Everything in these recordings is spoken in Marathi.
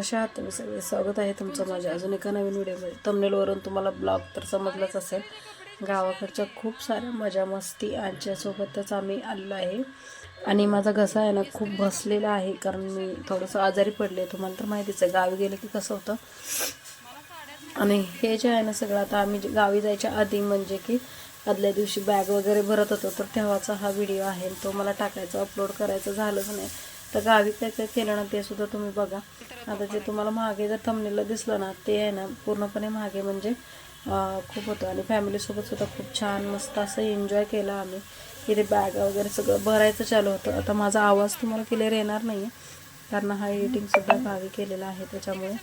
कशा आहात तुम्ही सगळे? स्वागत आहे तुमचं माझ्या अजून एका नवीन व्हिडिओमध्ये. थंबनेलवरून तुम्हाला ब्लॉग तर समजलंच असेल. गावाकडच्या खूप साऱ्या मजा मस्ती यांच्यासोबतच आम्ही आलेलो आहे. आणि माझा घसा आहे ना खूप बसलेला आहे, कारण मी थोडंसं आजारी पडले. तुम्हाला तर माहितीच आहे गावी गेलं की कसं होतं. आणि हे जे आहे ना सगळं, आता आम्ही गावी जायच्या आधी म्हणजे की आदल्या दिवशी बॅग वगैरे भरत होतो, तर तेव्हाचा हा व्हिडिओ आहे. तो मला टाकायचा, अपलोड करायचं झालंच नाही. तर गावी काय काय केलं ना ते सुद्धा तुम्ही बघा. आता जे तुम्हाला मागे जर थंबनेलला दिसलं ना, ते आहे ना पूर्णपणे मागे म्हणजे खूप होतं. आणि फॅमिलीसोबत सुद्धा खूप छान मस्त असं एन्जॉय केला आम्ही. इथे बॅग वगैरे सगळं भरायचं चालू होतं. आता माझा आवाज तुम्हाला क्लिअर येणार नाही आहे, कारण हा एडिटिंगसुद्धा गावी केलेला आहे. त्याच्यामुळे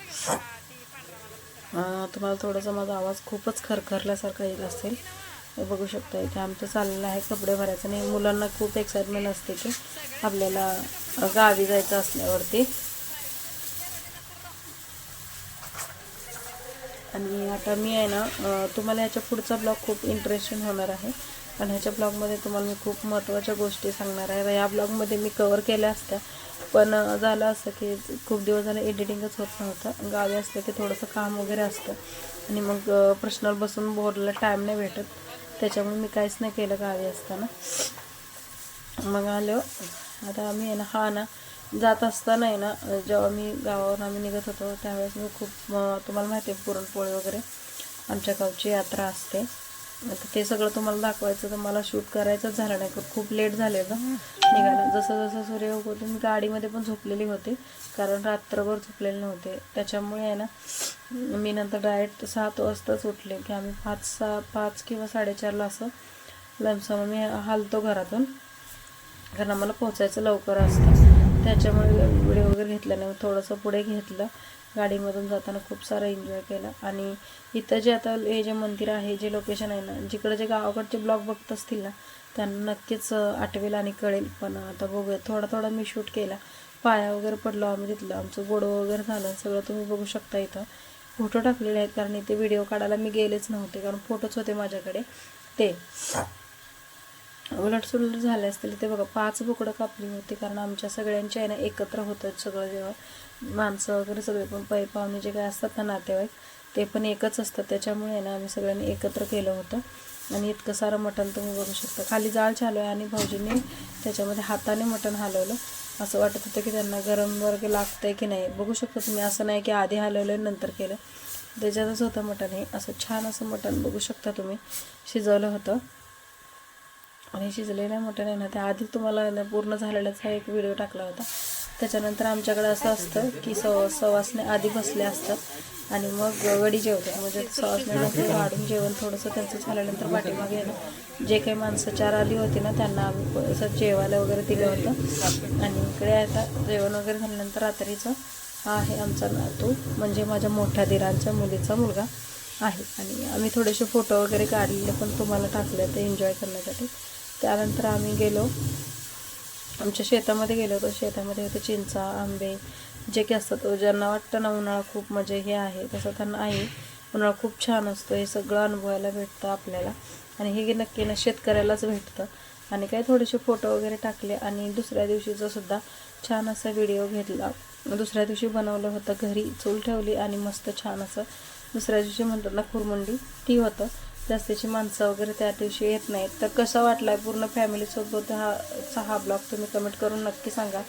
तुम्हाला थोडासा माझा आवाज खूपच खरखरल्यासारखा येत असेल. बघू शकता इथे आमचं चाललेलं आहे कपडे भरायचं. आणि मुलांना खूप एक्साइटमेंट असते की आपल्याला गावी जायचं असल्यावरती. आणि आता मी आहे ना तुम्हाला ह्याच्या पुढचा ब्लॉग खूप इंटरेस्टिंग होणार आहे. आणि ह्याच्या ब्लॉगमध्ये तुम्हाला मी खूप महत्त्वाच्या गोष्टी सांगणार आहे. ह्या ब्लॉगमध्ये मी कवर केल्या असत्या, पण झालं असं की खूप दिवस झाले एडिटिंगच होत नव्हतं. गावी असलं की थोडंसं काम वगैरे असतं आणि मग पर्सनल बसून बोलायला टाईम नाही भेटत. त्याच्यामुळे मी काहीच नाही केलं गावी असताना. मग आलो आता आम्ही आहे ना जात असताना आहे ना, जेव्हा मी गावावरून आम्ही निघत होतो त्यावेळेस मी खूप तुम्हाला माहिती आहे पुरणपोळी वगैरे आमच्या गावची यात्रा असते. आता ते सगळं तुम्हाला दाखवायचं तर मला शूट करायचंच झालं नाही, खूप लेट झालेलं निघायला. जसं जसं सूर्य उगवतो मी गाडीमध्ये पण झोपलेली होते, कारण रात्रभर झोपलेले नव्हते. त्याच्यामुळे आहे ना मी नंतर डायरेक्ट 7 वाजताच उठले, की आम्ही 5 किंवा 4:30ला असं लमसम मी हालतो घरातून, कारण आम्हाला पोचायचं लवकर असतं. त्याच्यामुळे व्हिडिओ वगैरे घेतला नाही, थोडंसं पुढे घेतलं. गाडीमधून जाताना खूप सारा एन्जॉय केला. आणि इथं जे आता हे जे मंदिर आहे, जे लोकेशन आहे ना, जिकडे जे गावाकडचे ब्लॉग बघत असतील ना त्यांना नक्कीच आठवेल आणि कळेल. पण आता बघूया, थोडा मी शूट केला. पाया वगैरे पडलो आम्ही तिथलं, आमचं गोडं वगैरे झालं सगळं तुम्ही बघू शकता. इथं फोटो टाकलेले आहेत, कारण इथे व्हिडिओ काढायला मी गेलेच नव्हते, कारण फोटोच होते माझ्याकडे. ते उलटसुलट झाले असतील. ते बघा 5 बोकडं कापली होती, कारण आमच्या सगळ्यांची आहे ना एकत्र होतं सगळं. जेव्हा माणसं वगैरे सगळे पण पाहुणे जे काय असतात ना नातेवाईक, ते पण एकच असतात. त्याच्यामुळे आहे ना आम्ही सगळ्यांनी एकत्र केलं होतं. आणि इतकं सारं मटण तुम्ही बघू शकता. खाली जाळ चालू आहे आणि भाऊजींनी त्याच्यामध्ये हाताने मटण हलवलं. असं वाटत होतं की त्यांना गरम वगैरे लागतं आहे की नाही. बघू शकता तुम्ही, असं नाही की आधी हलवलं नंतर केलं, त्याच्यातच होतं मटण. हे असं छान असं मटण बघू शकता तुम्ही शिजवलं होतं. आणि शिजलेल्या मटण आहे ना त्या आधी तुम्हाला पूर्ण झालेल्याचा एक व्हिडिओ टाकला होता. त्याच्यानंतर आमच्याकडे असं असतं की सवासने आधी बसले असतात आणि मग वडी जेवतात. म्हणजे सवासण्यांना ते वाढून जेवण थोडंसं त्यांचं झाल्यानंतर पाठीमागे ना जे काही माणसं 4 आली होती ना त्यांना आम्ही असं जेवायला वगैरे दिलं होतं. आणि इकडे आता जेवण वगैरे झाल्यानंतर रात्रीचं हा आहे आमचा नातू, म्हणजे माझ्या मोठ्या दिरांच्या मुलीचा मुलगा आहे. आणि आम्ही थोडेसे फोटो वगैरे काढलेले पण तुम्हाला टाकले ते एन्जॉय करण्यासाठी. त्यानंतर आम्ही गेलो आमच्या शेतामध्ये गेलो होतो. शेतामध्ये होते चिंचा, आंबे जे की असतात. ज्यांना वाटतं ना उन्हाळा खूप म्हणजे हे आहे, तसं त्यांना आहे. उन्हाळा खूप छान असतो, हे सगळं अनुभवायला भेटतं आपल्याला. आणि हे नक्की ना शेतकऱ्यालाच भेटतं. आणि काही थोडेसे फोटो वगैरे टाकले. आणि दुसऱ्या दिवशीचा सुद्धा छान असा व्हिडिओ घेतला. दुसऱ्या दिवशी बनवलं होतं घरी, चूल ठेवली आणि मस्त छान असं दुसऱ्या दिवशी म्हणतात ना खुरमुंडी, ती होतं. जास्तीची माणसं वगैरे त्या दिवशी येत नाहीत. तर कसा वाटला आहे पूर्ण फॅमिलीसोबत हा ब्लॉग तुम्ही कमेंट करून नक्की सांगा.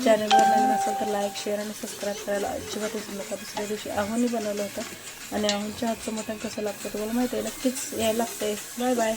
चॅनलवर नवीन असेल तर लाईक, शेअर आणि सबस्क्राईब करायला अजिबात विसरू नका. दुसऱ्या दिवशी आहोनी बनवलं होतं आणि आहोंच्या हातचं मटण कसं लागतं तुम्हाला माहिती आहे, नक्कीच यायला लागतं आहे. Bye bye.